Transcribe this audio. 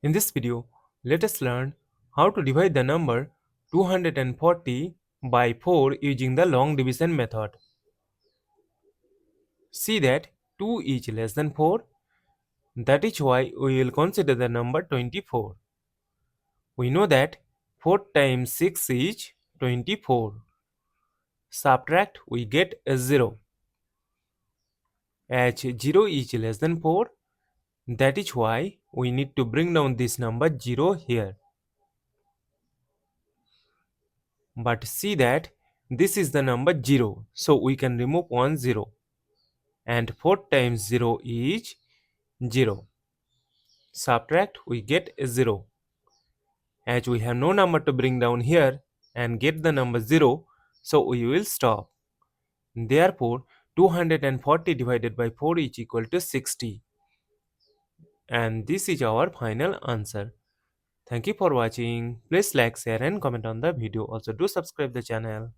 In this video, let us learn how to divide the number 240 by 4 using the long division method. See that 2 is less than 4. That is why we will consider the number 24. We know that 4 times 6 is 24. Subtract, we get a 0. As 0 is less than 4, that is why we need to bring down this number 0 here. But see that this is the number 0, so we can remove one 0. And 4 times 0 is 0. Subtract, we get a 0. As we have no number to bring down here and get the number 0, so we will stop. Therefore, 240 divided by 4 is equal to 60. And this is our final answer. Thank you for watching. Please like, share and comment on the video. Also do subscribe the channel.